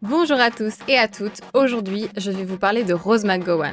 Bonjour à tous et à toutes, aujourd'hui je vais vous parler de Rose McGowan.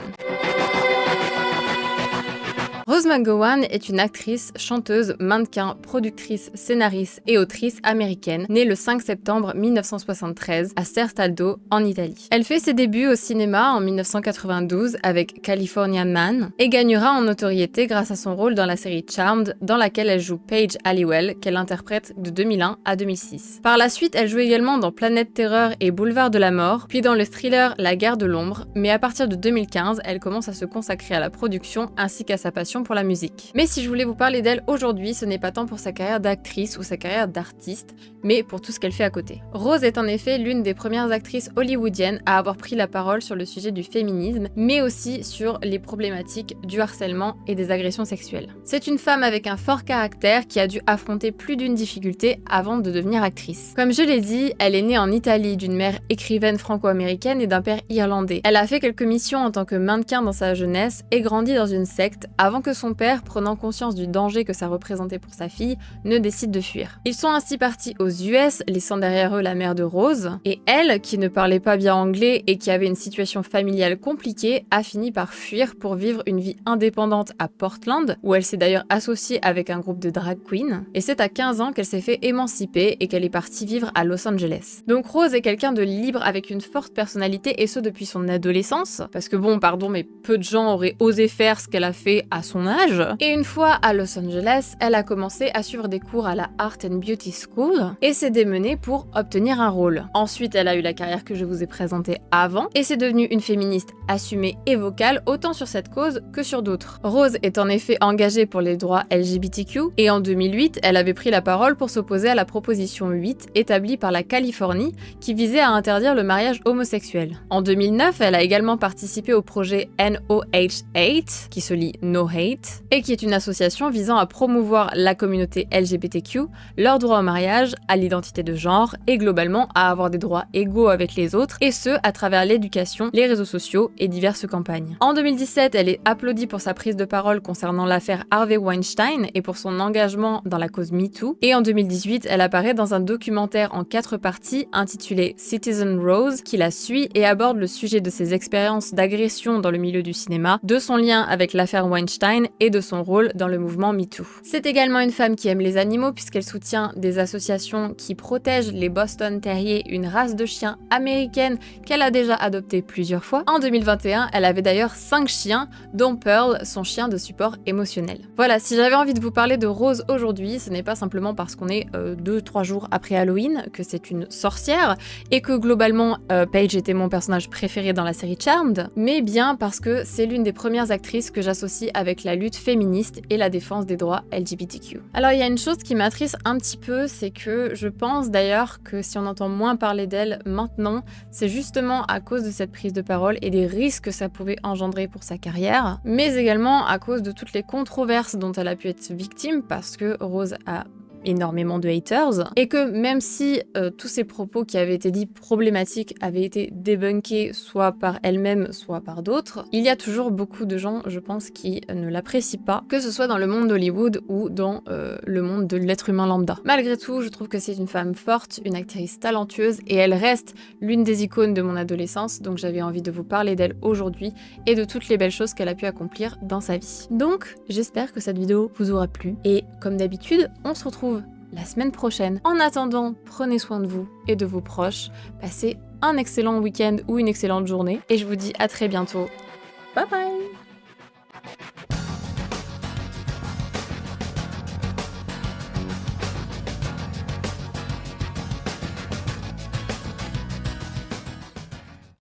Rose McGowan est une actrice, chanteuse, mannequin, productrice, scénariste et autrice américaine, née le 5 septembre 1973 à Sertaldo, en Italie. Elle fait ses débuts au cinéma en 1992 avec Californian Man et gagnera en notoriété grâce à son rôle dans la série Charmed, dans laquelle elle joue Paige Halliwell, qu'elle interprète de 2001 à 2006. Par la suite, elle joue également dans Planète Terreur et Boulevard de la Mort, puis dans le thriller La Guerre de l'Ombre, mais à partir de 2015, elle commence à se consacrer à la production ainsi qu'à sa passion pour la musique. Mais si je voulais vous parler d'elle aujourd'hui, ce n'est pas tant pour sa carrière d'actrice ou sa carrière d'artiste, mais pour tout ce qu'elle fait à côté. Rose est en effet l'une des premières actrices hollywoodiennes à avoir pris la parole sur le sujet du féminisme, mais aussi sur les problématiques du harcèlement et des agressions sexuelles. C'est une femme avec un fort caractère qui a dû affronter plus d'une difficulté avant de devenir actrice. Comme je l'ai dit, elle est née en Italie d'une mère écrivaine franco-américaine et d'un père irlandais. Elle a fait quelques missions en tant que mannequin dans sa jeunesse et grandi dans une secte avant que son père, prenant conscience du danger que ça représentait pour sa fille, ne décide de fuir. Ils sont ainsi partis aux US, laissant derrière eux la mère de Rose, et elle, qui ne parlait pas bien anglais et qui avait une situation familiale compliquée, a fini par fuir pour vivre une vie indépendante à Portland, où elle s'est d'ailleurs associée avec un groupe de drag queens, et c'est à 15 ans qu'elle s'est fait émanciper et qu'elle est partie vivre à Los Angeles. Donc Rose est quelqu'un de libre avec une forte personnalité, et ce depuis son adolescence, parce que bon, pardon, mais peu de gens auraient osé faire ce qu'elle a fait à son âge. Et une fois à Los Angeles, elle a commencé à suivre des cours à la Art and Beauty School et s'est démenée pour obtenir un rôle. Ensuite, elle a eu la carrière que je vous ai présentée avant et c'est devenue une féministe assumée et vocale autant sur cette cause que sur d'autres. Rose est en effet engagée pour les droits LGBTQ et en 2008, elle avait pris la parole pour s'opposer à la proposition 8 établie par la Californie qui visait à interdire le mariage homosexuel. En 2009, elle a également participé au projet NOH8, qui se lit No Hate, et qui est une association visant à promouvoir la communauté LGBTQ, leur droit au mariage, à l'identité de genre et globalement à avoir des droits égaux avec les autres, et ce à travers l'éducation, les réseaux sociaux et diverses campagnes. En 2017, elle est applaudie pour sa prise de parole concernant l'affaire Harvey Weinstein et pour son engagement dans la cause MeToo, et en 2018, elle apparaît dans un documentaire en 4 parties intitulé Citizen Rose qui la suit et aborde le sujet de ses expériences d'agression dans le milieu du cinéma, de son lien avec l'affaire Weinstein et de son rôle dans le mouvement MeToo. C'est également une femme qui aime les animaux puisqu'elle soutient des associations qui protègent les Boston Terriers, une race de chiens américaine qu'elle a déjà adoptée plusieurs fois. En 2021, elle avait d'ailleurs 5 chiens, dont Pearl, son chien de support émotionnel. Voilà, si j'avais envie de vous parler de Rose aujourd'hui, ce n'est pas simplement parce qu'on est 2-3 jours après Halloween, que c'est une sorcière, et que globalement, Paige était mon personnage préféré dans la série Charmed, mais bien parce que c'est l'une des premières actrices que j'associe avec la lutte féministe et la défense des droits LGBTQ. Alors il y a une chose qui m'attriste un petit peu, c'est que je pense d'ailleurs que si on entend moins parler d'elle maintenant, c'est justement à cause de cette prise de parole et des risques que ça pouvait engendrer pour sa carrière, mais également à cause de toutes les controverses dont elle a pu être victime parce que Rose a énormément de haters, et que même si tous ces propos qui avaient été dits problématiques avaient été débunkés soit par elle-même, soit par d'autres, il y a toujours beaucoup de gens, je pense, qui ne l'apprécient pas, que ce soit dans le monde d'Hollywood ou dans le monde de l'être humain lambda. Malgré tout, je trouve que c'est une femme forte, une actrice talentueuse, et elle reste l'une des icônes de mon adolescence, donc j'avais envie de vous parler d'elle aujourd'hui et de toutes les belles choses qu'elle a pu accomplir dans sa vie. Donc, j'espère que cette vidéo vous aura plu, et comme d'habitude, on se retrouve la semaine prochaine. En attendant, prenez soin de vous et de vos proches. Passez un excellent week-end ou une excellente journée. Et je vous dis à très bientôt. Bye bye!